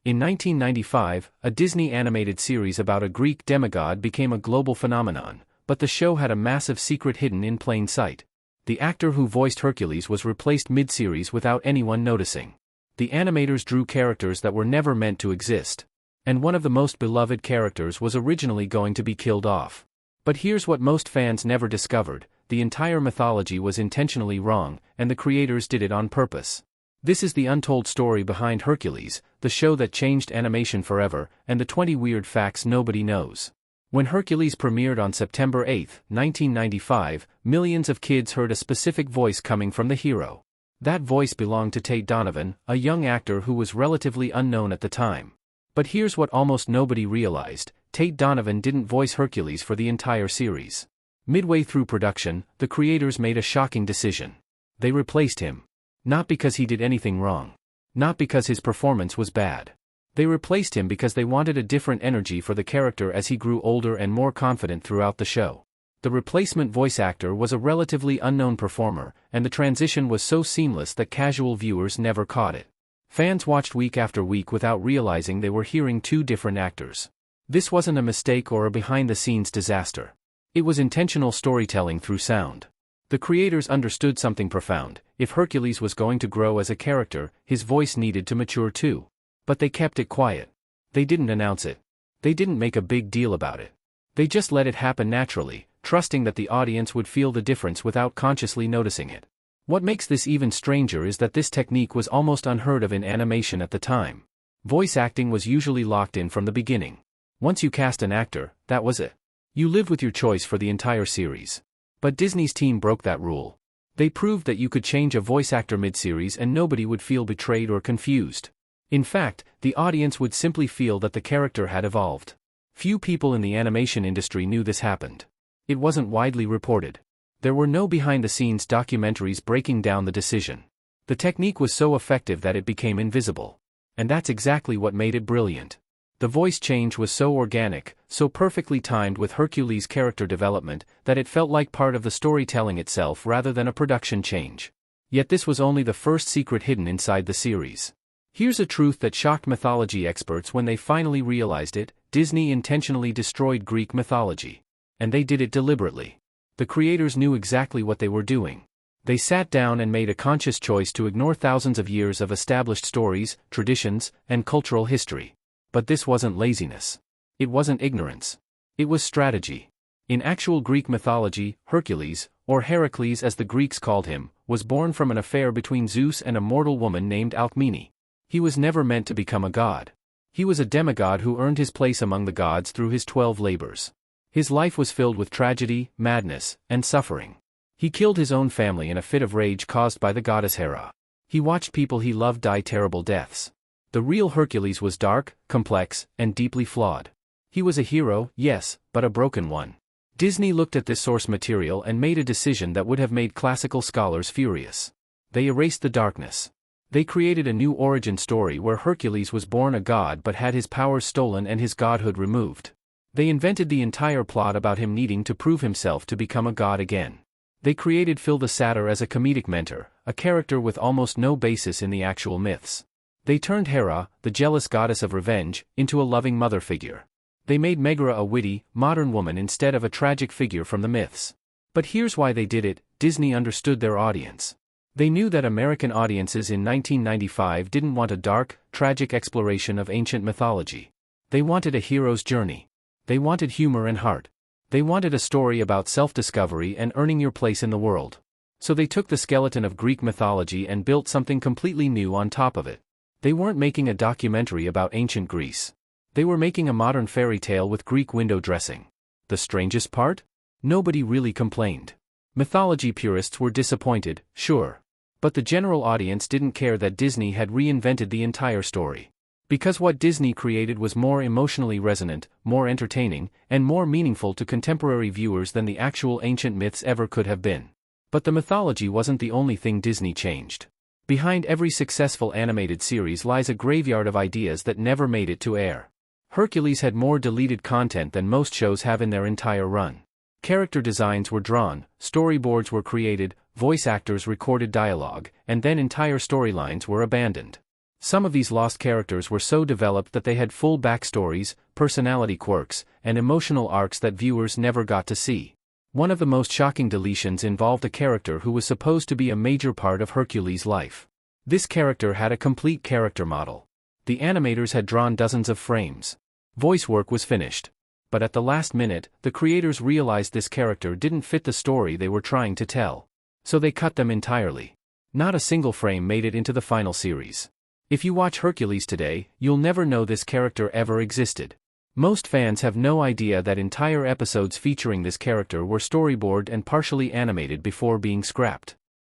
In 1995, a Disney animated series about a Greek demigod became a global phenomenon, but the show had a massive secret hidden in plain sight. The actor who voiced Hercules was replaced mid-series without anyone noticing. The animators drew characters that were never meant to exist. And one of the most beloved characters was originally going to be killed off. But here's what most fans never discovered: the entire mythology was intentionally wrong, and the creators did it on purpose. This is the untold story behind Hercules, the show that changed animation forever, and the 20 weird facts nobody knows. When Hercules premiered on September 8, 1995, millions of kids heard a specific voice coming from the hero. That voice belonged to Tate Donovan, a young actor who was relatively unknown at the time. But here's what almost nobody realized: Tate Donovan didn't voice Hercules for the entire series. Midway through production, the creators made a shocking decision. They replaced him. Not because he did anything wrong. Not because his performance was bad. They replaced him because they wanted a different energy for the character as he grew older and more confident throughout the show. The replacement voice actor was a relatively unknown performer, and the transition was so seamless that casual viewers never caught it. Fans watched week after week without realizing they were hearing two different actors. This wasn't a mistake or a behind-the-scenes disaster. It was intentional storytelling through sound. The creators understood something profound: if Hercules was going to grow as a character, his voice needed to mature too. But they kept it quiet. They didn't announce it. They didn't make a big deal about it. They just let it happen naturally, trusting that the audience would feel the difference without consciously noticing it. What makes this even stranger is that this technique was almost unheard of in animation at the time. Voice acting was usually locked in from the beginning. Once you cast an actor, that was it. You lived with your choice for the entire series. But Disney's team broke that rule. They proved that you could change a voice actor mid-series and nobody would feel betrayed or confused. In fact, the audience would simply feel that the character had evolved. Few people in the animation industry knew this happened. It wasn't widely reported. There were no behind-the-scenes documentaries breaking down the decision. The technique was so effective that it became invisible. And that's exactly what made it brilliant. The voice change was so organic, so perfectly timed with Hercules' character development, that it felt like part of the storytelling itself rather than a production change. Yet this was only the first secret hidden inside the series. Here's a truth that shocked mythology experts when they finally realized it: Disney intentionally destroyed Greek mythology. And they did it deliberately. The creators knew exactly what they were doing. They sat down and made a conscious choice to ignore thousands of years of established stories, traditions, and cultural history. But this wasn't laziness. It wasn't ignorance. It was strategy. In actual Greek mythology, Hercules, or Heracles as the Greeks called him, was born from an affair between Zeus and a mortal woman named Alcmene. He was never meant to become a god. He was a demigod who earned his place among the gods through his 12 labors. His life was filled with tragedy, madness, and suffering. He killed his own family in a fit of rage caused by the goddess Hera. He watched people he loved die terrible deaths. The real Hercules was dark, complex, and deeply flawed. He was a hero, yes, but a broken one. Disney looked at this source material and made a decision that would have made classical scholars furious. They erased the darkness. They created a new origin story where Hercules was born a god but had his powers stolen and his godhood removed. They invented the entire plot about him needing to prove himself to become a god again. They created Phil the Satyr as a comedic mentor, a character with almost no basis in the actual myths. They turned Hera, the jealous goddess of revenge, into a loving mother figure. They made Megara a witty, modern woman instead of a tragic figure from the myths. But here's why they did it: Disney understood their audience. They knew that American audiences in 1995 didn't want a dark, tragic exploration of ancient mythology. They wanted a hero's journey. They wanted humor and heart. They wanted a story about self-discovery and earning your place in the world. So they took the skeleton of Greek mythology and built something completely new on top of it. They weren't making a documentary about ancient Greece. They were making a modern fairy tale with Greek window dressing. The strangest part? Nobody really complained. Mythology purists were disappointed, sure. But the general audience didn't care that Disney had reinvented the entire story. Because what Disney created was more emotionally resonant, more entertaining, and more meaningful to contemporary viewers than the actual ancient myths ever could have been. But the mythology wasn't the only thing Disney changed. Behind every successful animated series lies a graveyard of ideas that never made it to air. Hercules had more deleted content than most shows have in their entire run. Character designs were drawn, storyboards were created, voice actors recorded dialogue, and then entire storylines were abandoned. Some of these lost characters were so developed that they had full backstories, personality quirks, and emotional arcs that viewers never got to see. One of the most shocking deletions involved a character who was supposed to be a major part of Hercules' life. This character had a complete character model. The animators had drawn dozens of frames. Voice work was finished. But at the last minute, the creators realized this character didn't fit the story they were trying to tell. So they cut them entirely. Not a single frame made it into the final series. If you watch Hercules today, you'll never know this character ever existed. Most fans have no idea that entire episodes featuring this character were storyboarded and partially animated before being scrapped.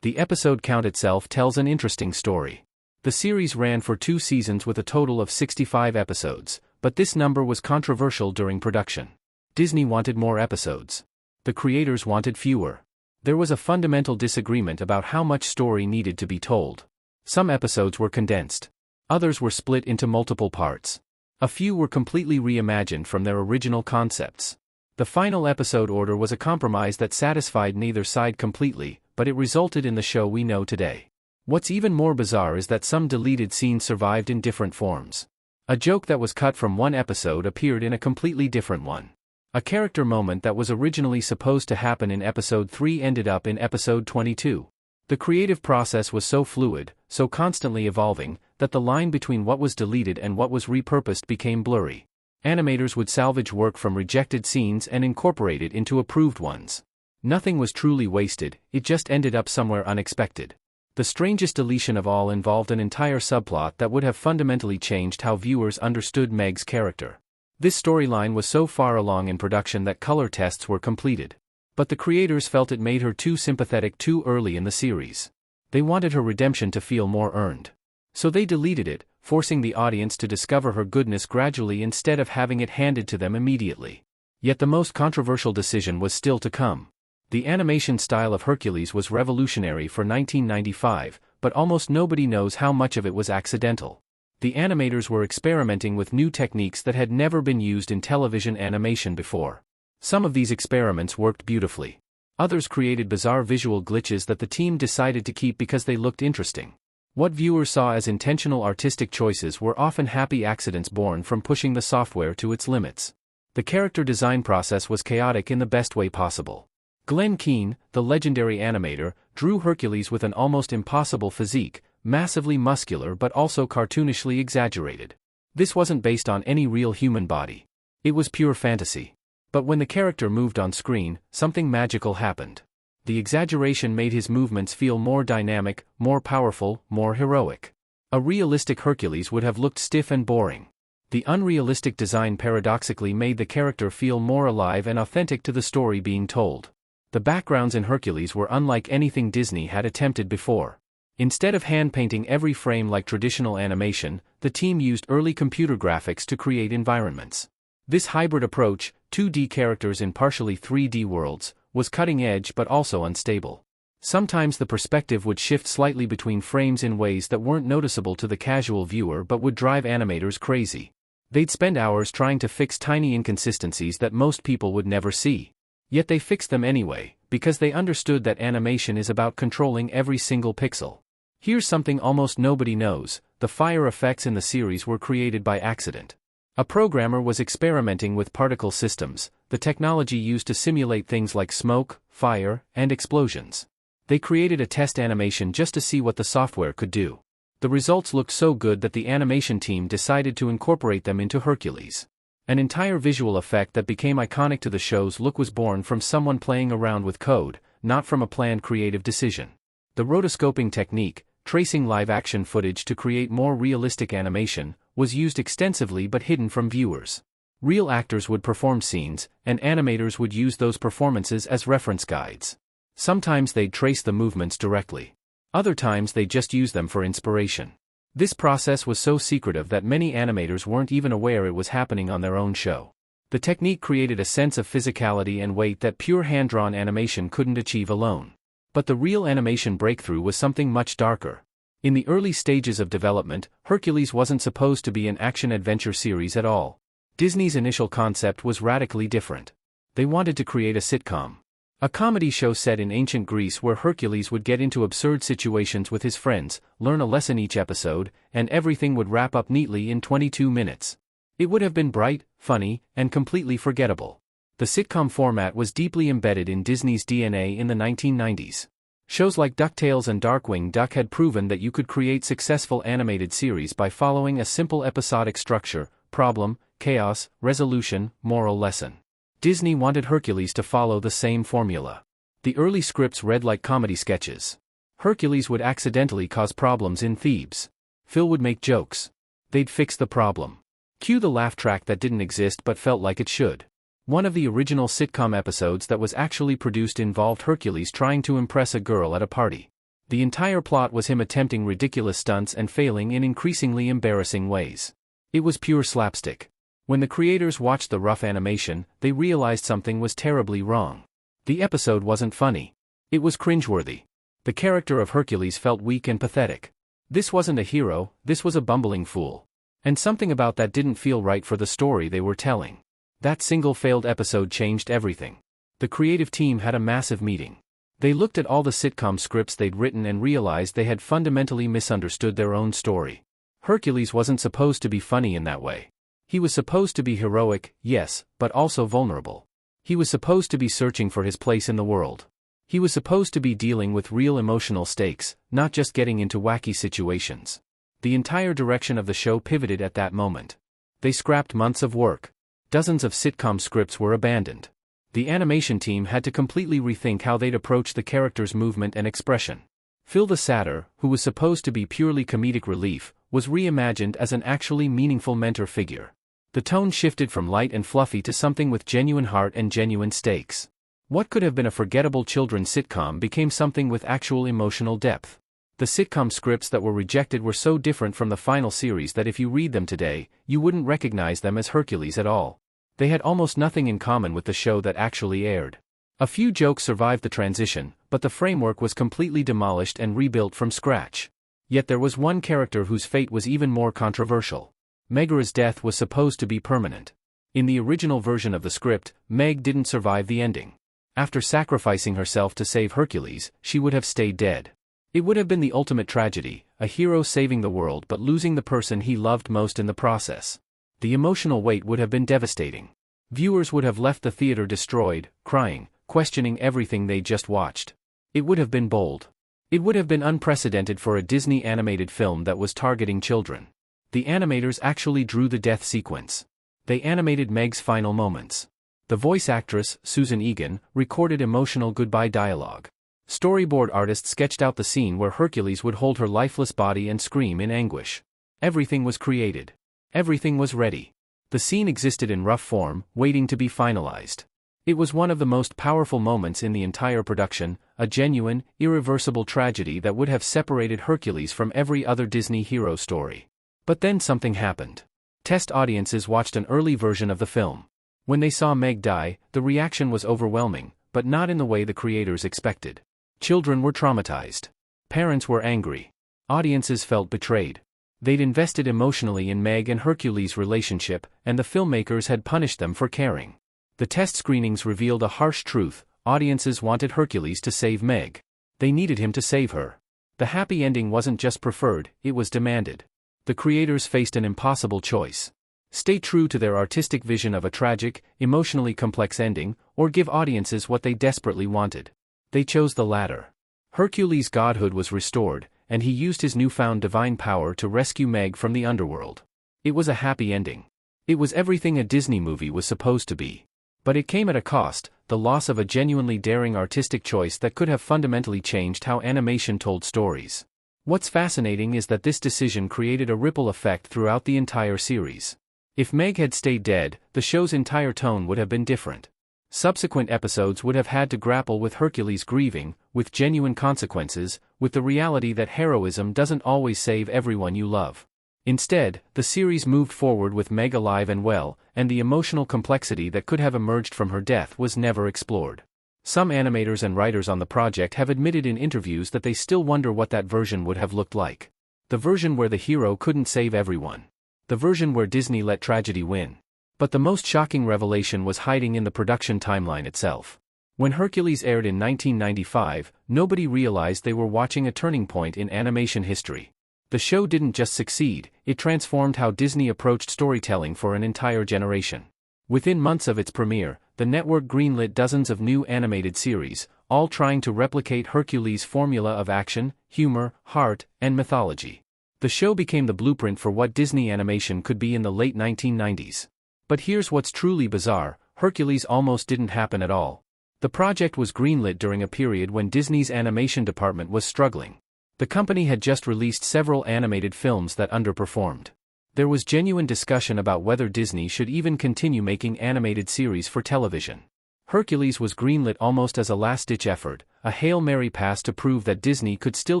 The episode count itself tells an interesting story. The series ran for 2 seasons with a total of 65 episodes, but this number was controversial during production. Disney wanted more episodes. The creators wanted fewer. There was a fundamental disagreement about how much story needed to be told. Some episodes were condensed. Others were split into multiple parts. A few were completely reimagined from their original concepts. The final episode order was a compromise that satisfied neither side completely, but it resulted in the show we know today. What's even more bizarre is that some deleted scenes survived in different forms. A joke that was cut from one episode appeared in a completely different one. A character moment that was originally supposed to happen in episode 3 ended up in episode 22. The creative process was so fluid, so constantly evolving, that the line between what was deleted and what was repurposed became blurry. Animators would salvage work from rejected scenes and incorporate it into approved ones. Nothing was truly wasted, it just ended up somewhere unexpected. The strangest deletion of all involved an entire subplot that would have fundamentally changed how viewers understood Meg's character. This storyline was so far along in production that color tests were completed. But the creators felt it made her too sympathetic too early in the series. They wanted her redemption to feel more earned. So they deleted it, forcing the audience to discover her goodness gradually instead of having it handed to them immediately. Yet the most controversial decision was still to come. The animation style of Hercules was revolutionary for 1995, but almost nobody knows how much of it was accidental. The animators were experimenting with new techniques that had never been used in television animation before. Some of these experiments worked beautifully. Others created bizarre visual glitches that the team decided to keep because they looked interesting. What viewers saw as intentional artistic choices were often happy accidents born from pushing the software to its limits. The character design process was chaotic in the best way possible. Glenn Keane, the legendary animator, drew Hercules with an almost impossible physique, massively muscular but also cartoonishly exaggerated. This wasn't based on any real human body. It was pure fantasy. But when the character moved on screen, something magical happened. The exaggeration made his movements feel more dynamic, more powerful, more heroic. A realistic Hercules would have looked stiff and boring. The unrealistic design paradoxically made the character feel more alive and authentic to the story being told. The backgrounds in Hercules were unlike anything Disney had attempted before. Instead of hand-painting every frame like traditional animation, the team used early computer graphics to create environments. This hybrid approach, 2D characters in partially 3D worlds, was cutting-edge but also unstable. Sometimes the perspective would shift slightly between frames in ways that weren't noticeable to the casual viewer but would drive animators crazy. They'd spend hours trying to fix tiny inconsistencies that most people would never see. Yet they fixed them anyway, because they understood that animation is about controlling every single pixel. Here's something almost nobody knows: the fire effects in the series were created by accident. A programmer was experimenting with particle systems, the technology used to simulate things like smoke, fire, and explosions. They created a test animation just to see what the software could do. The results looked so good that the animation team decided to incorporate them into Hercules. An entire visual effect that became iconic to the show's look was born from someone playing around with code, not from a planned creative decision. The rotoscoping technique, tracing live-action footage to create more realistic animation, was used extensively but hidden from viewers. Real actors would perform scenes, and animators would use those performances as reference guides. Sometimes they'd trace the movements directly. Other times they'd just use them for inspiration. This process was so secretive that many animators weren't even aware it was happening on their own show. The technique created a sense of physicality and weight that pure hand-drawn animation couldn't achieve alone. But the real animation breakthrough was something much darker. In the early stages of development, Hercules wasn't supposed to be an action-adventure series at all. Disney's initial concept was radically different. They wanted to create a sitcom. A comedy show set in ancient Greece where Hercules would get into absurd situations with his friends, learn a lesson each episode, and everything would wrap up neatly in 22 minutes. It would have been bright, funny, and completely forgettable. The sitcom format was deeply embedded in Disney's DNA in the 1990s. Shows like DuckTales and Darkwing Duck had proven that you could create successful animated series by following a simple episodic structure: problem, chaos, resolution, moral lesson. Disney wanted Hercules to follow the same formula. The early scripts read like comedy sketches. Hercules would accidentally cause problems in Thebes. Phil would make jokes. They'd fix the problem. Cue the laugh track that didn't exist but felt like it should. One of the original sitcom episodes that was actually produced involved Hercules trying to impress a girl at a party. The entire plot was him attempting ridiculous stunts and failing in increasingly embarrassing ways. It was pure slapstick. When the creators watched the rough animation, they realized something was terribly wrong. The episode wasn't funny. It was cringeworthy. The character of Hercules felt weak and pathetic. This wasn't a hero, this was a bumbling fool. And something about that didn't feel right for the story they were telling. That single failed episode changed everything. The creative team had a massive meeting. They looked at all the sitcom scripts they'd written and realized they had fundamentally misunderstood their own story. Hercules wasn't supposed to be funny in that way. He was supposed to be heroic, yes, but also vulnerable. He was supposed to be searching for his place in the world. He was supposed to be dealing with real emotional stakes, not just getting into wacky situations. The entire direction of the show pivoted at that moment. They scrapped months of work. Dozens of sitcom scripts were abandoned. The animation team had to completely rethink how they'd approach the characters' movement and expression. Phil the Satyr, who was supposed to be purely comedic relief, was reimagined as an actually meaningful mentor figure. The tone shifted from light and fluffy to something with genuine heart and genuine stakes. What could have been a forgettable children's sitcom became something with actual emotional depth. The sitcom scripts that were rejected were so different from the final series that if you read them today, you wouldn't recognize them as Hercules at all. They had almost nothing in common with the show that actually aired. A few jokes survived the transition, but the framework was completely demolished and rebuilt from scratch. Yet there was one character whose fate was even more controversial. Megaera's death was supposed to be permanent. In the original version of the script, Meg didn't survive the ending. After sacrificing herself to save Hercules, she would have stayed dead. It would have been the ultimate tragedy, a hero saving the world but losing the person he loved most in the process. The emotional weight would have been devastating. Viewers would have left the theater destroyed, crying, questioning everything they just watched. It would have been bold. It would have been unprecedented for a Disney animated film that was targeting children. The animators actually drew the death sequence. They animated Meg's final moments. The voice actress, Susan Egan, recorded emotional goodbye dialogue. Storyboard artists sketched out the scene where Hercules would hold her lifeless body and scream in anguish. Everything was created. Everything was ready. The scene existed in rough form, waiting to be finalized. It was one of the most powerful moments in the entire production, a genuine, irreversible tragedy that would have separated Hercules from every other Disney hero story. But then something happened. Test audiences watched an early version of the film. When they saw Meg die, the reaction was overwhelming, but not in the way the creators expected. Children were traumatized. Parents were angry. Audiences felt betrayed. They'd invested emotionally in Meg and Hercules' relationship, and the filmmakers had punished them for caring. The test screenings revealed a harsh truth: audiences wanted Hercules to save Meg. They needed him to save her. The happy ending wasn't just preferred, it was demanded. The creators faced an impossible choice. Stay true to their artistic vision of a tragic, emotionally complex ending, or give audiences what they desperately wanted. They chose the latter. Hercules' godhood was restored, and he used his newfound divine power to rescue Meg from the underworld. It was a happy ending. It was everything a Disney movie was supposed to be. But it came at a cost: the loss of a genuinely daring artistic choice that could have fundamentally changed how animation told stories. What's fascinating is that this decision created a ripple effect throughout the entire series. If Meg had stayed dead, the show's entire tone would have been different. Subsequent episodes would have had to grapple with Hercules grieving, with genuine consequences, with the reality that heroism doesn't always save everyone you love. Instead, the series moved forward with Meg alive and well, and the emotional complexity that could have emerged from her death was never explored. Some animators and writers on the project have admitted in interviews that they still wonder what that version would have looked like. The version where the hero couldn't save everyone. The version where Disney let tragedy win. But the most shocking revelation was hiding in the production timeline itself. When Hercules aired in 1995, nobody realized they were watching a turning point in animation history. The show didn't just succeed, it transformed how Disney approached storytelling for an entire generation. Within months of its premiere, the network greenlit dozens of new animated series, all trying to replicate Hercules' formula of action, humor, heart, and mythology. The show became the blueprint for what Disney animation could be in the late 1990s. But here's what's truly bizarre: Hercules almost didn't happen at all. The project was greenlit during a period when Disney's animation department was struggling. The company had just released several animated films that underperformed. There was genuine discussion about whether Disney should even continue making animated series for television. Hercules was greenlit almost as a last-ditch effort, a Hail Mary pass to prove that Disney could still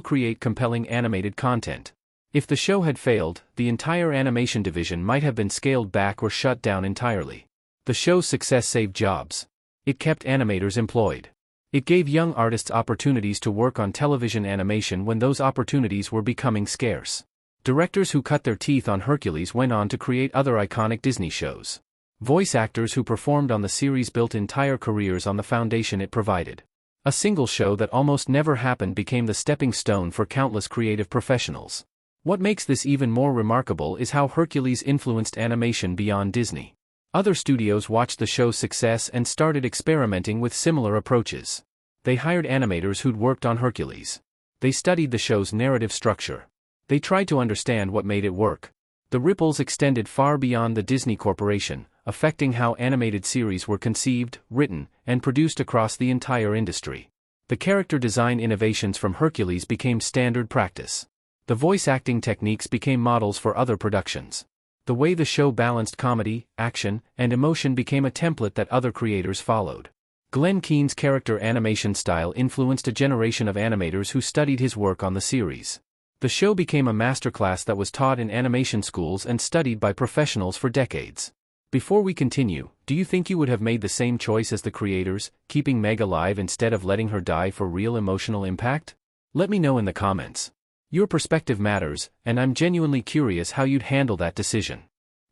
create compelling animated content. If the show had failed, the entire animation division might have been scaled back or shut down entirely. The show's success saved jobs. It kept animators employed. It gave young artists opportunities to work on television animation when those opportunities were becoming scarce. Directors who cut their teeth on Hercules went on to create other iconic Disney shows. Voice actors who performed on the series built entire careers on the foundation it provided. A single show that almost never happened became the stepping stone for countless creative professionals. What makes this even more remarkable is how Hercules influenced animation beyond Disney. Other studios watched the show's success and started experimenting with similar approaches. They hired animators who'd worked on Hercules. They studied the show's narrative structure. They tried to understand what made it work. The ripples extended far beyond the Disney Corporation, affecting how animated series were conceived, written, and produced across the entire industry. The character design innovations from Hercules became standard practice. The voice acting techniques became models for other productions. The way the show balanced comedy, action, and emotion became a template that other creators followed. Glenn Keane's character animation style influenced a generation of animators who studied his work on the series. The show became a masterclass that was taught in animation schools and studied by professionals for decades. Before we continue, do you think you would have made the same choice as the creators, keeping Meg alive instead of letting her die for real emotional impact? Let me know in the comments. Your perspective matters, and I'm genuinely curious how you'd handle that decision.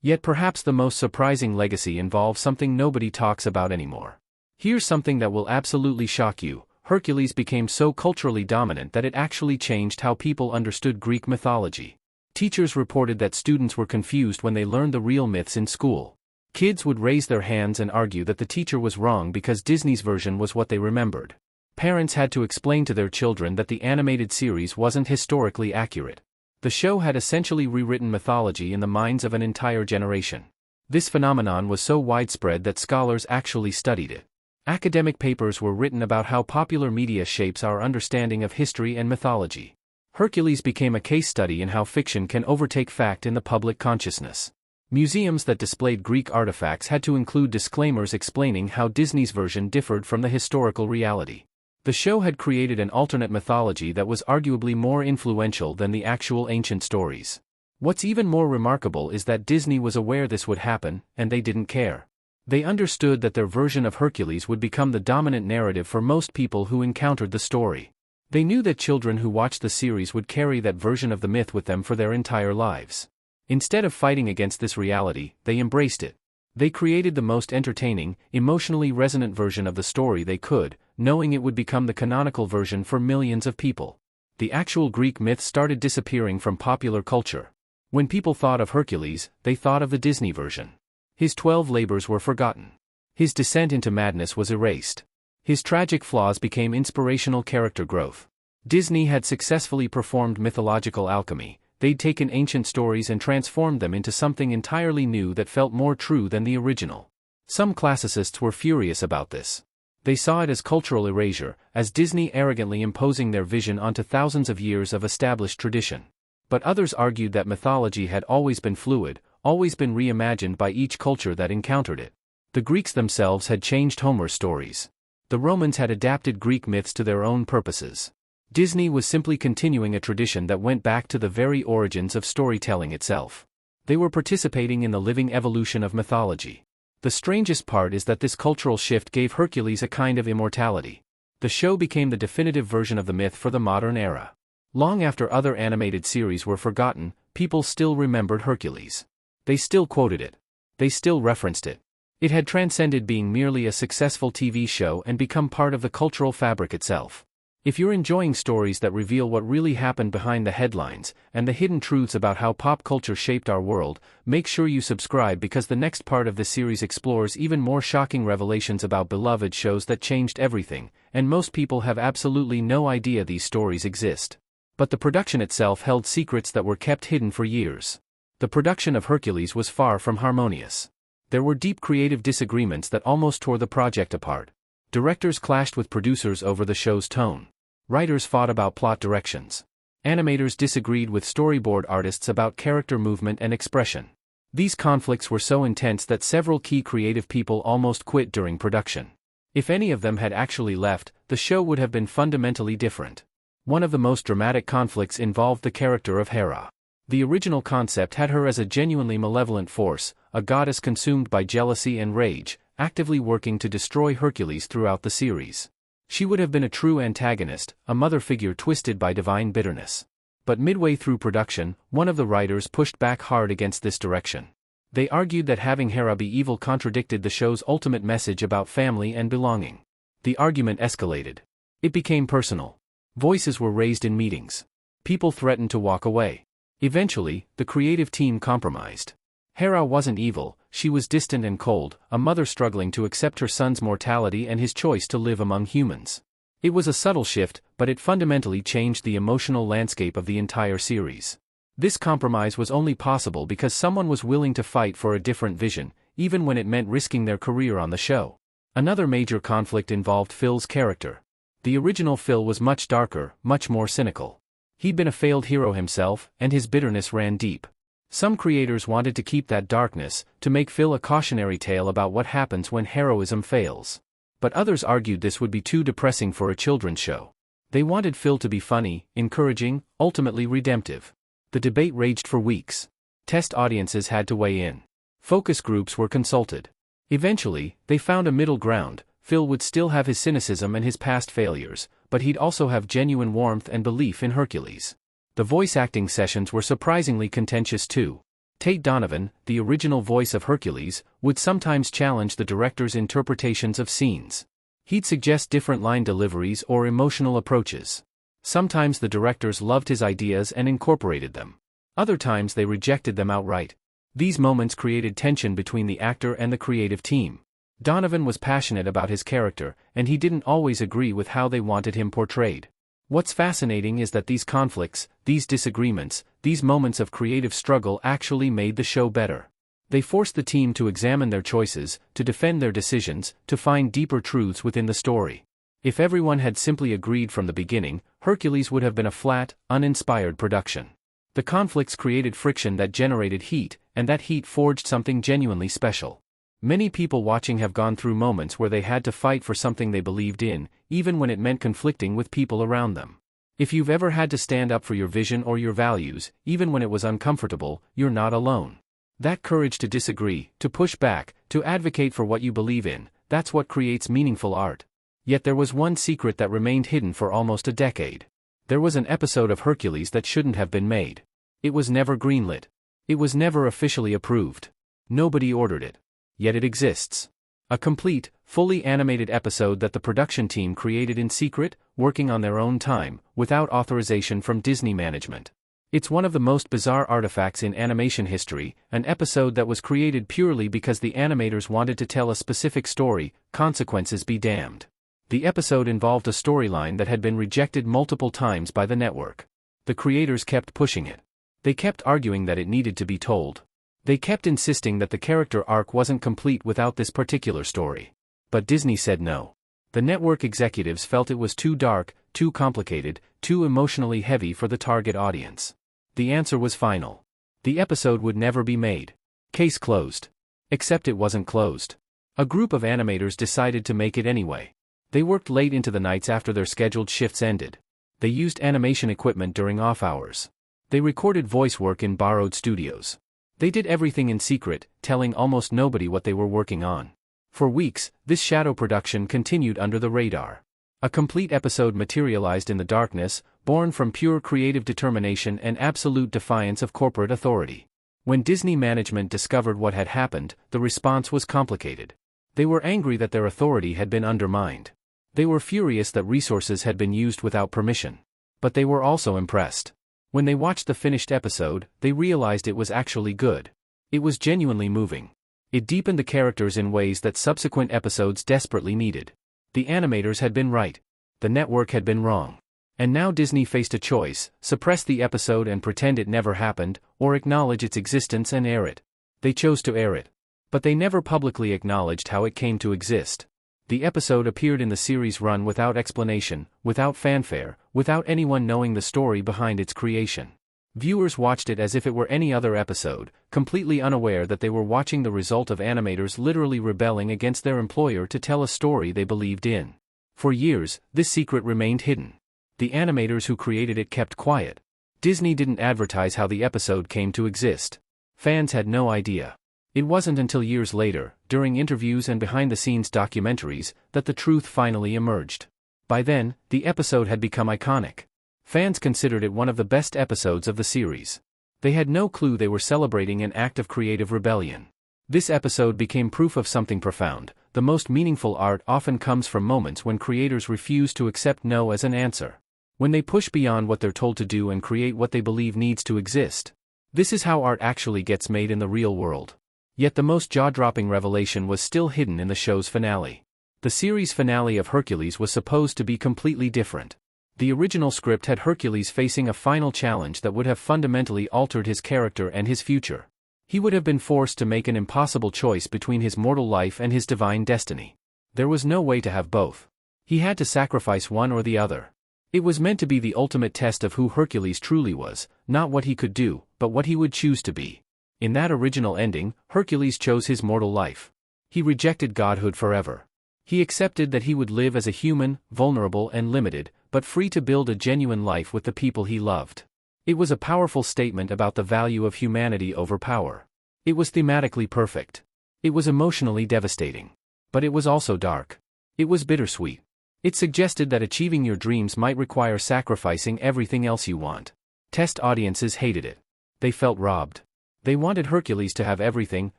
Yet perhaps the most surprising legacy involves something nobody talks about anymore. Here's something that will absolutely shock you: Hercules became so culturally dominant that it actually changed how people understood Greek mythology. Teachers reported that students were confused when they learned the real myths in school. Kids would raise their hands and argue that the teacher was wrong because Disney's version was what they remembered. Parents had to explain to their children that the animated series wasn't historically accurate. The show had essentially rewritten mythology in the minds of an entire generation. This phenomenon was so widespread that scholars actually studied it. Academic papers were written about how popular media shapes our understanding of history and mythology. Hercules became a case study in how fiction can overtake fact in the public consciousness. Museums that displayed Greek artifacts had to include disclaimers explaining how Disney's version differed from the historical reality. The show had created an alternate mythology that was arguably more influential than the actual ancient stories. What's even more remarkable is that Disney was aware this would happen, and they didn't care. They understood that their version of Hercules would become the dominant narrative for most people who encountered the story. They knew that children who watched the series would carry that version of the myth with them for their entire lives. Instead of fighting against this reality, they embraced it. They created the most entertaining, emotionally resonant version of the story they could, knowing it would become the canonical version for millions of people. The actual Greek myth started disappearing from popular culture. When people thought of Hercules, they thought of the Disney version. His 12 labors were forgotten. His descent into madness was erased. His tragic flaws became inspirational character growth. Disney had successfully performed mythological alchemy. They'd taken ancient stories and transformed them into something entirely new that felt more true than the original. Some classicists were furious about this. They saw it as cultural erasure, as Disney arrogantly imposing their vision onto thousands of years of established tradition. But others argued that mythology had always been fluid, always been reimagined by each culture that encountered it. The Greeks themselves had changed Homer's stories. The Romans had adapted Greek myths to their own purposes. Disney was simply continuing a tradition that went back to the very origins of storytelling itself. They were participating in the living evolution of mythology. The strangest part is that this cultural shift gave Hercules a kind of immortality. The show became the definitive version of the myth for the modern era. Long after other animated series were forgotten, people still remembered Hercules. They still quoted it. They still referenced it. It had transcended being merely a successful TV show and become part of the cultural fabric itself. If you're enjoying stories that reveal what really happened behind the headlines, and the hidden truths about how pop culture shaped our world, make sure you subscribe because the next part of the series explores even more shocking revelations about beloved shows that changed everything, and most people have absolutely no idea these stories exist. But the production itself held secrets that were kept hidden for years. The production of Hercules was far from harmonious. There were deep creative disagreements that almost tore the project apart. Directors clashed with producers over the show's tone. Writers fought about plot directions. Animators disagreed with storyboard artists about character movement and expression. These conflicts were so intense that several key creative people almost quit during production. If any of them had actually left, the show would have been fundamentally different. One of the most dramatic conflicts involved the character of Hera. The original concept had her as a genuinely malevolent force, a goddess consumed by jealousy and rage, actively working to destroy Hercules throughout the series. She would have been a true antagonist, a mother figure twisted by divine bitterness. But midway through production, one of the writers pushed back hard against this direction. They argued that having Hera be evil contradicted the show's ultimate message about family and belonging. The argument escalated. It became personal. Voices were raised in meetings. People threatened to walk away. Eventually, the creative team compromised. Hera wasn't evil, she was distant and cold, a mother struggling to accept her son's mortality and his choice to live among humans. It was a subtle shift, but it fundamentally changed the emotional landscape of the entire series. This compromise was only possible because someone was willing to fight for a different vision, even when it meant risking their career on the show. Another major conflict involved Phil's character. The original Phil was much darker, much more cynical. He'd been a failed hero himself, and his bitterness ran deep. Some creators wanted to keep that darkness, to make Phil a cautionary tale about what happens when heroism fails. But others argued this would be too depressing for a children's show. They wanted Phil to be funny, encouraging, ultimately redemptive. The debate raged for weeks. Test audiences had to weigh in. Focus groups were consulted. Eventually, they found a middle ground. Phil would still have his cynicism and his past failures, but he'd also have genuine warmth and belief in Hercules. The voice acting sessions were surprisingly contentious too. Tate Donovan, the original voice of Hercules, would sometimes challenge the director's interpretations of scenes. He'd suggest different line deliveries or emotional approaches. Sometimes the directors loved his ideas and incorporated them. Other times they rejected them outright. These moments created tension between the actor and the creative team. Donovan was passionate about his character, and he didn't always agree with how they wanted him portrayed. What's fascinating is that these conflicts, these disagreements, these moments of creative struggle actually made the show better. They forced the team to examine their choices, to defend their decisions, to find deeper truths within the story. If everyone had simply agreed from the beginning, Hercules would have been a flat, uninspired production. The conflicts created friction that generated heat, and that heat forged something genuinely special. Many people watching have gone through moments where they had to fight for something they believed in, even when it meant conflicting with people around them. If you've ever had to stand up for your vision or your values, even when it was uncomfortable, you're not alone. That courage to disagree, to push back, to advocate for what you believe in, that's what creates meaningful art. Yet there was one secret that remained hidden for almost a decade. There was an episode of Hercules that shouldn't have been made. It was never greenlit. It was never officially approved. Nobody ordered it. Yet it exists. A complete, fully animated episode that the production team created in secret, working on their own time, without authorization from Disney management. It's one of the most bizarre artifacts in animation history, an episode that was created purely because the animators wanted to tell a specific story, consequences be damned. The episode involved a storyline that had been rejected multiple times by the network. The creators kept pushing it. They kept arguing that it needed to be told. They kept insisting that the character arc wasn't complete without this particular story. But Disney said no. The network executives felt it was too dark, too complicated, too emotionally heavy for the target audience. The answer was final. The episode would never be made. Case closed. Except it wasn't closed. A group of animators decided to make it anyway. They worked late into the nights after their scheduled shifts ended. They used animation equipment during off hours. They recorded voice work in borrowed studios. They did everything in secret, telling almost nobody what they were working on. For weeks, this shadow production continued under the radar. A complete episode materialized in the darkness, born from pure creative determination and absolute defiance of corporate authority. When Disney management discovered what had happened, the response was complicated. They were angry that their authority had been undermined. They were furious that resources had been used without permission. But they were also impressed. When they watched the finished episode, they realized it was actually good. It was genuinely moving. It deepened the characters in ways that subsequent episodes desperately needed. The animators had been right. The network had been wrong. And now Disney faced a choice: suppress the episode and pretend it never happened, or acknowledge its existence and air it. They chose to air it. But they never publicly acknowledged how it came to exist. The episode appeared in the series run without explanation, without fanfare, without anyone knowing the story behind its creation. Viewers watched it as if it were any other episode, completely unaware that they were watching the result of animators literally rebelling against their employer to tell a story they believed in. For years, this secret remained hidden. The animators who created it kept quiet. Disney didn't advertise how the episode came to exist. Fans had no idea. It wasn't until years later, during interviews and behind-the-scenes documentaries, that the truth finally emerged. By then, the episode had become iconic. Fans considered it one of the best episodes of the series. They had no clue they were celebrating an act of creative rebellion. This episode became proof of something profound. The most meaningful art often comes from moments when creators refuse to accept no as an answer. When they push beyond what they're told to do and create what they believe needs to exist. This is how art actually gets made in the real world. Yet the most jaw-dropping revelation was still hidden in the show's finale. The series finale of Hercules was supposed to be completely different. The original script had Hercules facing a final challenge that would have fundamentally altered his character and his future. He would have been forced to make an impossible choice between his mortal life and his divine destiny. There was no way to have both. He had to sacrifice one or the other. It was meant to be the ultimate test of who Hercules truly was, not what he could do, but what he would choose to be. In that original ending, Hercules chose his mortal life. He rejected godhood forever. He accepted that he would live as a human, vulnerable and limited, but free to build a genuine life with the people he loved. It was a powerful statement about the value of humanity over power. It was thematically perfect. It was emotionally devastating. But it was also dark. It was bittersweet. It suggested that achieving your dreams might require sacrificing everything else you want. Test audiences hated it. They felt robbed. They wanted Hercules to have everything: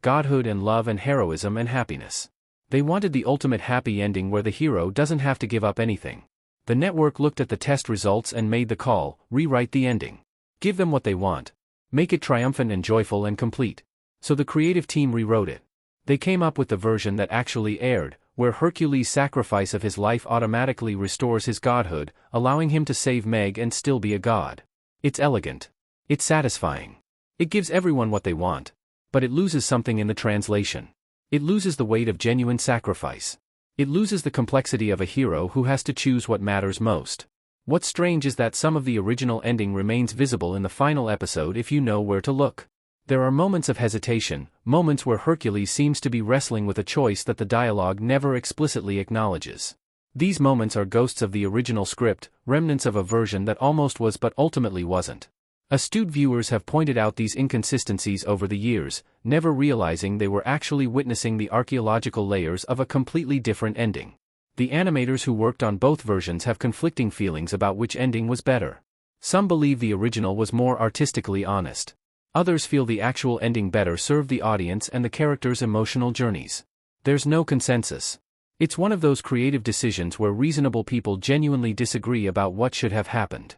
godhood and love and heroism and happiness. They wanted the ultimate happy ending where the hero doesn't have to give up anything. The network looked at the test results and made the call: rewrite the ending. Give them what they want. Make it triumphant and joyful and complete. So the creative team rewrote it. They came up with the version that actually aired, where Hercules' sacrifice of his life automatically restores his godhood, allowing him to save Meg and still be a god. It's elegant. It's satisfying. It gives everyone what they want. But it loses something in the translation. It loses the weight of genuine sacrifice. It loses the complexity of a hero who has to choose what matters most. What's strange is that some of the original ending remains visible in the final episode if you know where to look. There are moments of hesitation, moments where Hercules seems to be wrestling with a choice that the dialogue never explicitly acknowledges. These moments are ghosts of the original script, remnants of a version that almost was but ultimately wasn't. Astute viewers have pointed out these inconsistencies over the years, never realizing they were actually witnessing the archaeological layers of a completely different ending. The animators who worked on both versions have conflicting feelings about which ending was better. Some believe the original was more artistically honest. Others feel the actual ending better served the audience and the characters' emotional journeys. There's no consensus. It's one of those creative decisions where reasonable people genuinely disagree about what should have happened.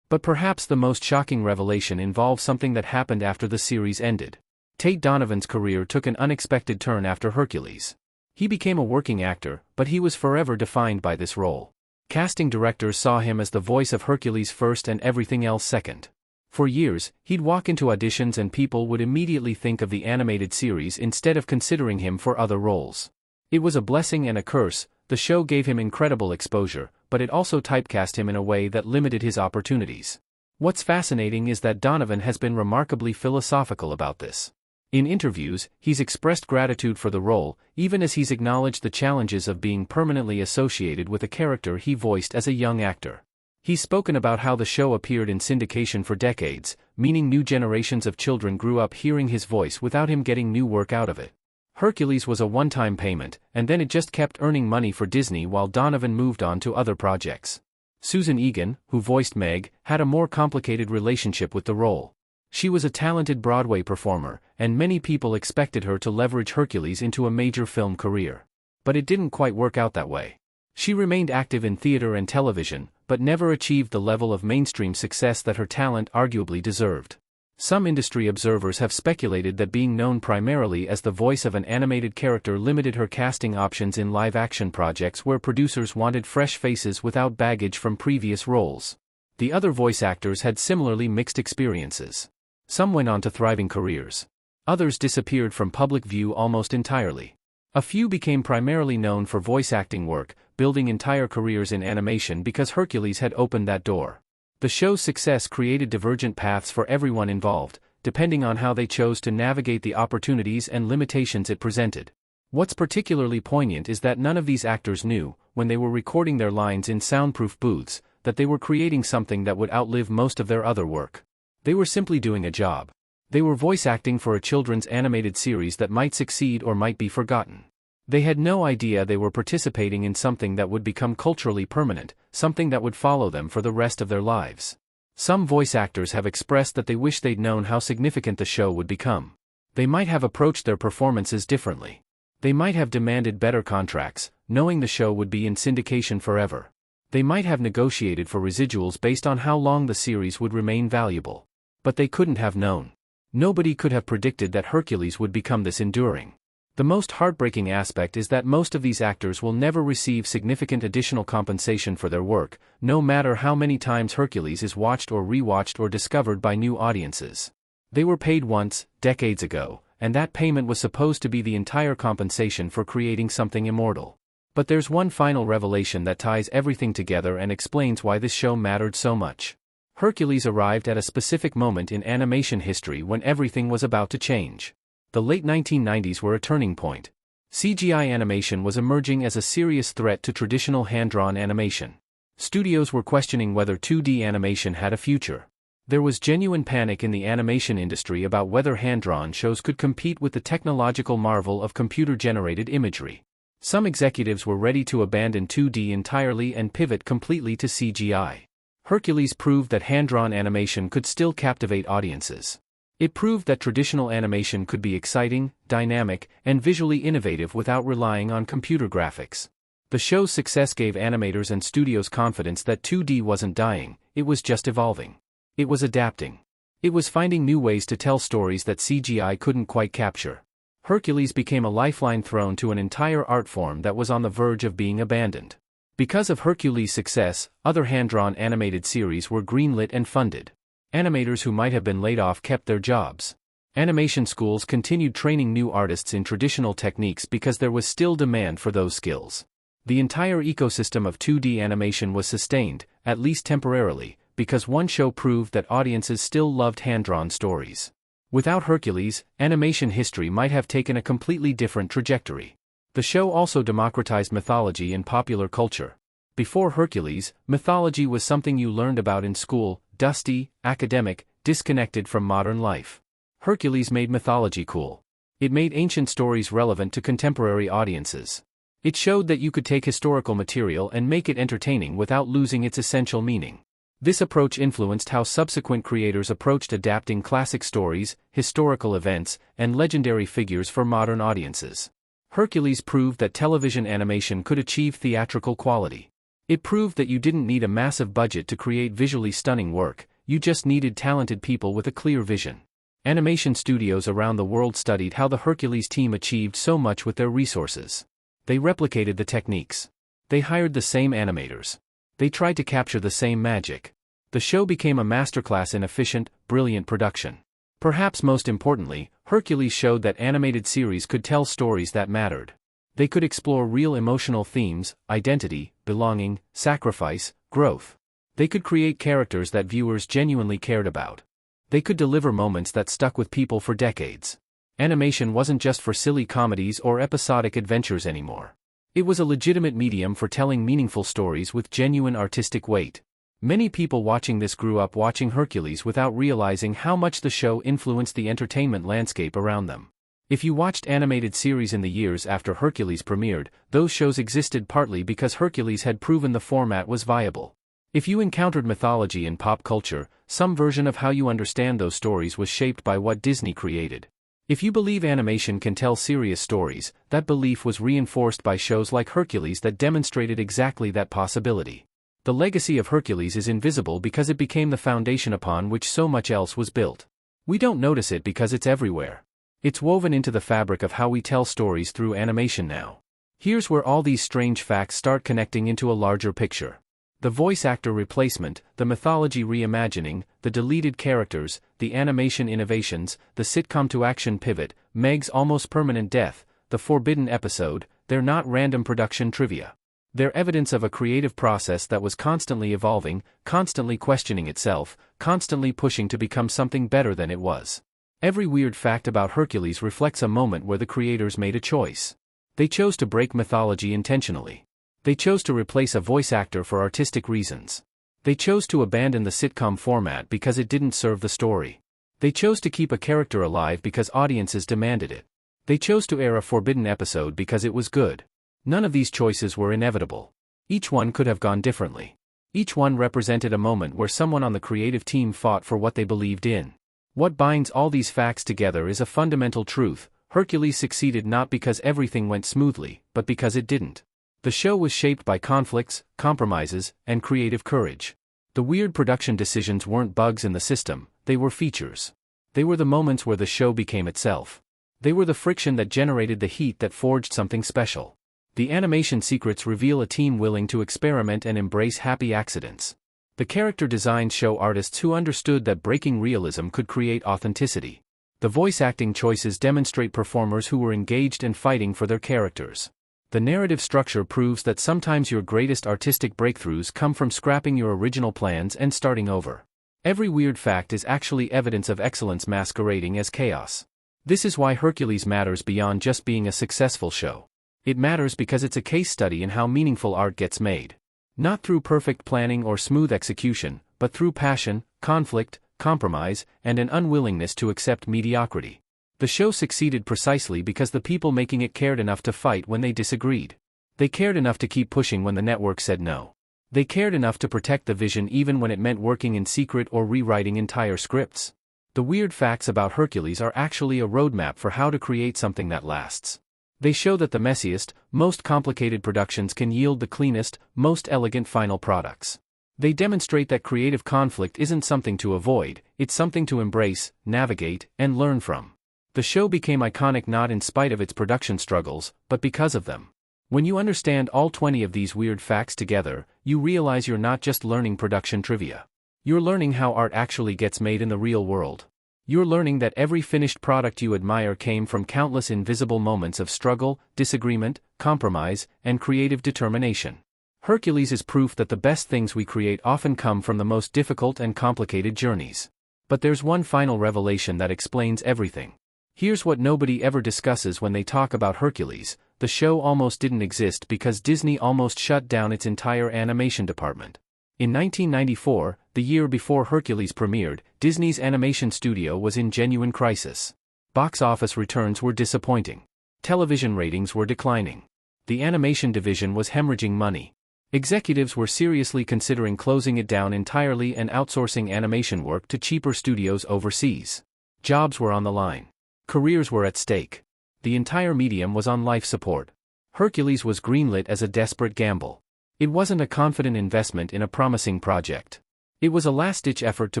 But perhaps the most shocking revelation involves something that happened after the series ended. Tate Donovan's career took an unexpected turn after Hercules. He became a working actor, but he was forever defined by this role. Casting directors saw him as the voice of Hercules first and everything else second. For years, he'd walk into auditions and people would immediately think of the animated series instead of considering him for other roles. It was a blessing and a curse. The show gave him incredible exposure, but it also typecast him in a way that limited his opportunities. What's fascinating is that Donovan has been remarkably philosophical about this. In interviews, he's expressed gratitude for the role, even as he's acknowledged the challenges of being permanently associated with a character he voiced as a young actor. He's spoken about how the show appeared in syndication for decades, meaning new generations of children grew up hearing his voice without him getting new work out of it. Hercules was a one-time payment, and then it just kept earning money for Disney while Donovan moved on to other projects. Susan Egan, who voiced Meg, had a more complicated relationship with the role. She was a talented Broadway performer, and many people expected her to leverage Hercules into a major film career. But it didn't quite work out that way. She remained active in theater and television, but never achieved the level of mainstream success that her talent arguably deserved. Some industry observers have speculated that being known primarily as the voice of an animated character limited her casting options in live-action projects where producers wanted fresh faces without baggage from previous roles. The other voice actors had similarly mixed experiences. Some went on to thriving careers. Others disappeared from public view almost entirely. A few became primarily known for voice acting work, building entire careers in animation because Hercules had opened that door. The show's success created divergent paths for everyone involved, depending on how they chose to navigate the opportunities and limitations it presented. What's particularly poignant is that none of these actors knew, when they were recording their lines in soundproof booths, that they were creating something that would outlive most of their other work. They were simply doing a job. They were voice acting for a children's animated series that might succeed or might be forgotten. They had no idea they were participating in something that would become culturally permanent, something that would follow them for the rest of their lives. Some voice actors have expressed that they wish they'd known how significant the show would become. They might have approached their performances differently. They might have demanded better contracts, knowing the show would be in syndication forever. They might have negotiated for residuals based on how long the series would remain valuable. But they couldn't have known. Nobody could have predicted that Hercules would become this enduring. The most heartbreaking aspect is that most of these actors will never receive significant additional compensation for their work, no matter how many times Hercules is watched or rewatched or discovered by new audiences. They were paid once, decades ago, and that payment was supposed to be the entire compensation for creating something immortal. But there's one final revelation that ties everything together and explains why this show mattered so much. Hercules arrived at a specific moment in animation history when everything was about to change. The late 1990s were a turning point. CGI animation was emerging as a serious threat to traditional hand-drawn animation. Studios were questioning whether 2D animation had a future. There was genuine panic in the animation industry about whether hand-drawn shows could compete with the technological marvel of computer-generated imagery. Some executives were ready to abandon 2D entirely and pivot completely to CGI. Hercules proved that hand-drawn animation could still captivate audiences. It proved that traditional animation could be exciting, dynamic, and visually innovative without relying on computer graphics. The show's success gave animators and studios confidence that 2D wasn't dying, it was just evolving. It was adapting. It was finding new ways to tell stories that CGI couldn't quite capture. Hercules became a lifeline thrown to an entire art form that was on the verge of being abandoned. Because of Hercules' success, other hand-drawn animated series were greenlit and funded. Animators who might have been laid off kept their jobs. Animation schools continued training new artists in traditional techniques because there was still demand for those skills. The entire ecosystem of 2D animation was sustained, at least temporarily, because one show proved that audiences still loved hand-drawn stories. Without Hercules, animation history might have taken a completely different trajectory. The show also democratized mythology in popular culture. Before Hercules, mythology was something you learned about in school, dusty, academic, disconnected from modern life. Hercules made mythology cool. It made ancient stories relevant to contemporary audiences. It showed that you could take historical material and make it entertaining without losing its essential meaning. This approach influenced how subsequent creators approached adapting classic stories, historical events, and legendary figures for modern audiences. Hercules proved that television animation could achieve theatrical quality. It proved that you didn't need a massive budget to create visually stunning work, you just needed talented people with a clear vision. Animation studios around the world studied how the Hercules team achieved so much with their resources. They replicated the techniques. They hired the same animators. They tried to capture the same magic. The show became a masterclass in efficient, brilliant production. Perhaps most importantly, Hercules showed that animated series could tell stories that mattered. They could explore real emotional themes, identity, belonging, sacrifice, growth. They could create characters that viewers genuinely cared about. They could deliver moments that stuck with people for decades. Animation wasn't just for silly comedies or episodic adventures anymore. It was a legitimate medium for telling meaningful stories with genuine artistic weight. Many people watching this grew up watching Hercules without realizing how much the show influenced the entertainment landscape around them. If you watched animated series in the years after Hercules premiered, those shows existed partly because Hercules had proven the format was viable. If you encountered mythology in pop culture, some version of how you understand those stories was shaped by what Disney created. If you believe animation can tell serious stories, that belief was reinforced by shows like Hercules that demonstrated exactly that possibility. The legacy of Hercules is invisible because it became the foundation upon which so much else was built. We don't notice it because it's everywhere. It's woven into the fabric of how we tell stories through animation now. Here's where all these strange facts start connecting into a larger picture. The voice actor replacement, the mythology reimagining, the deleted characters, the animation innovations, the sitcom-to-action pivot, Meg's almost permanent death, the forbidden episode, they're not random production trivia. They're evidence of a creative process that was constantly evolving, constantly questioning itself, constantly pushing to become something better than it was. Every weird fact about Hercules reflects a moment where the creators made a choice. They chose to break mythology intentionally. They chose to replace a voice actor for artistic reasons. They chose to abandon the sitcom format because it didn't serve the story. They chose to keep a character alive because audiences demanded it. They chose to air a forbidden episode because it was good. None of these choices were inevitable. Each one could have gone differently. Each one represented a moment where someone on the creative team fought for what they believed in. What binds all these facts together is a fundamental truth: Hercules succeeded not because everything went smoothly, but because it didn't. The show was shaped by conflicts, compromises, and creative courage. The weird production decisions weren't bugs in the system, they were features. They were the moments where the show became itself. They were the friction that generated the heat that forged something special. The animation secrets reveal a team willing to experiment and embrace happy accidents. The character designs show artists who understood that breaking realism could create authenticity. The voice acting choices demonstrate performers who were engaged and fighting for their characters. The narrative structure proves that sometimes your greatest artistic breakthroughs come from scrapping your original plans and starting over. Every weird fact is actually evidence of excellence masquerading as chaos. This is why Hercules matters beyond just being a successful show. It matters because it's a case study in how meaningful art gets made. Not through perfect planning or smooth execution, but through passion, conflict, compromise, and an unwillingness to accept mediocrity. The show succeeded precisely because the people making it cared enough to fight when they disagreed. They cared enough to keep pushing when the network said no. They cared enough to protect the vision even when it meant working in secret or rewriting entire scripts. The weird facts about Hercules are actually a roadmap for how to create something that lasts. They show that the messiest, most complicated productions can yield the cleanest, most elegant final products. They demonstrate that creative conflict isn't something to avoid, it's something to embrace, navigate, and learn from. The show became iconic not in spite of its production struggles, but because of them. When you understand all 20 of these weird facts together, you realize you're not just learning production trivia. You're learning how art actually gets made in the real world. You're learning that every finished product you admire came from countless invisible moments of struggle, disagreement, compromise, and creative determination. Hercules is proof that the best things we create often come from the most difficult and complicated journeys. But there's one final revelation that explains everything. Here's what nobody ever discusses when they talk about Hercules: the show almost didn't exist because Disney almost shut down its entire animation department. In 1994, the year before Hercules premiered, Disney's animation studio was in genuine crisis. Box office returns were disappointing. Television ratings were declining. The animation division was hemorrhaging money. Executives were seriously considering closing it down entirely and outsourcing animation work to cheaper studios overseas. Jobs were on the line. Careers were at stake. The entire medium was on life support. Hercules was greenlit as a desperate gamble. It wasn't a confident investment in a promising project. It was a last-ditch effort to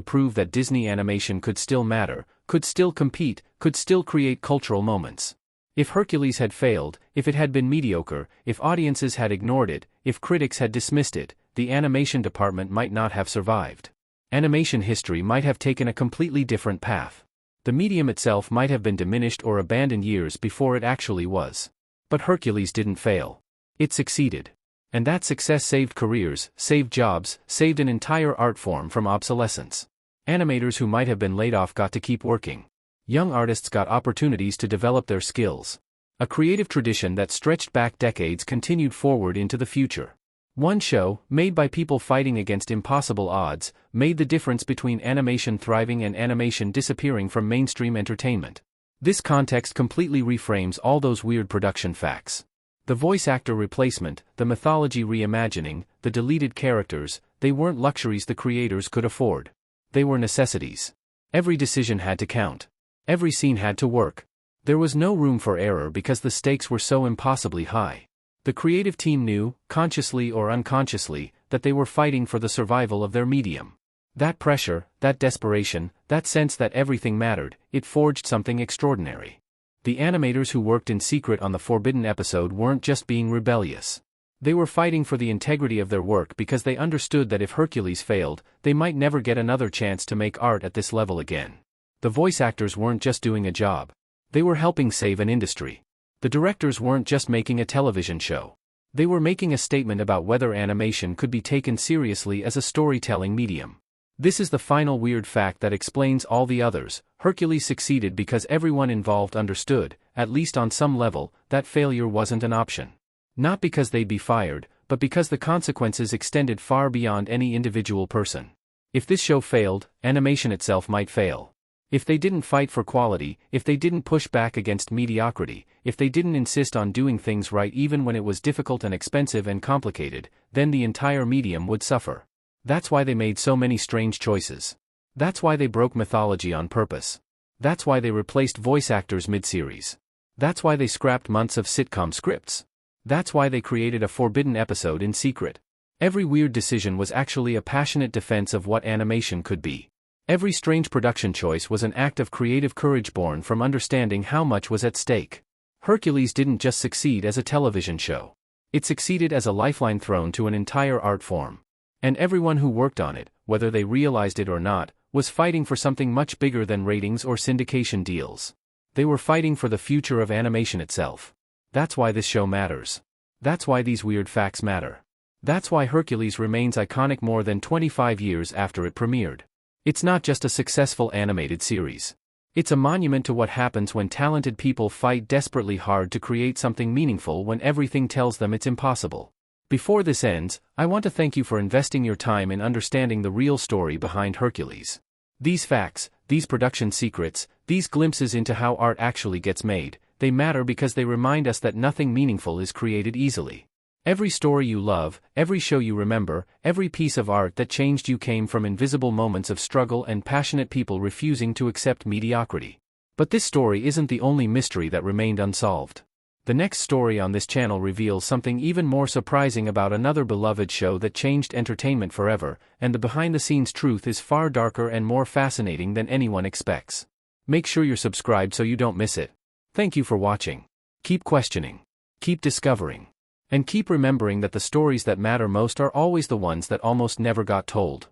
prove that Disney animation could still matter, could still compete, could still create cultural moments. If Hercules had failed, if it had been mediocre, if audiences had ignored it, if critics had dismissed it, the animation department might not have survived. Animation history might have taken a completely different path. The medium itself might have been diminished or abandoned years before it actually was. But Hercules didn't fail. It succeeded. And that success saved careers, saved jobs, saved an entire art form from obsolescence. Animators who might have been laid off got to keep working. Young artists got opportunities to develop their skills. A creative tradition that stretched back decades continued forward into the future. One show, made by people fighting against impossible odds, made the difference between animation thriving and animation disappearing from mainstream entertainment. This context completely reframes all those weird production facts. The voice actor replacement, the mythology reimagining, the deleted characters, they weren't luxuries the creators could afford. They were necessities. Every decision had to count. Every scene had to work. There was no room for error because the stakes were so impossibly high. The creative team knew, consciously or unconsciously, that they were fighting for the survival of their medium. That pressure, that desperation, that sense that everything mattered, it forged something extraordinary. The animators who worked in secret on the forbidden episode weren't just being rebellious. They were fighting for the integrity of their work because they understood that if Hercules failed, they might never get another chance to make art at this level again. The voice actors weren't just doing a job. They were helping save an industry. The directors weren't just making a television show. They were making a statement about whether animation could be taken seriously as a storytelling medium. This is the final weird fact that explains all the others. Hercules succeeded because everyone involved understood, at least on some level, that failure wasn't an option. Not because they'd be fired, but because the consequences extended far beyond any individual person. If this show failed, animation itself might fail. If they didn't fight for quality, if they didn't push back against mediocrity, if they didn't insist on doing things right even when it was difficult and expensive and complicated, then the entire medium would suffer. That's why they made so many strange choices. That's why they broke mythology on purpose. That's why they replaced voice actors mid-series. That's why they scrapped months of sitcom scripts. That's why they created a forbidden episode in secret. Every weird decision was actually a passionate defense of what animation could be. Every strange production choice was an act of creative courage born from understanding how much was at stake. Hercules didn't just succeed as a television show. It succeeded as a lifeline thrown to an entire art form. And everyone who worked on it, whether they realized it or not, was fighting for something much bigger than ratings or syndication deals. They were fighting for the future of animation itself. That's why this show matters. That's why these weird facts matter. That's why Hercules remains iconic more than 25 years after it premiered. It's not just a successful animated series. It's a monument to what happens when talented people fight desperately hard to create something meaningful when everything tells them it's impossible. Before this ends, I want to thank you for investing your time in understanding the real story behind Hercules. These facts, these production secrets, these glimpses into how art actually gets made, they matter because they remind us that nothing meaningful is created easily. Every story you love, every show you remember, every piece of art that changed you came from invisible moments of struggle and passionate people refusing to accept mediocrity. But this story isn't the only mystery that remained unsolved. The next story on this channel reveals something even more surprising about another beloved show that changed entertainment forever, and the behind-the-scenes truth is far darker and more fascinating than anyone expects. Make sure you're subscribed so you don't miss it. Thank you for watching. Keep questioning. Keep discovering. And keep remembering that the stories that matter most are always the ones that almost never got told.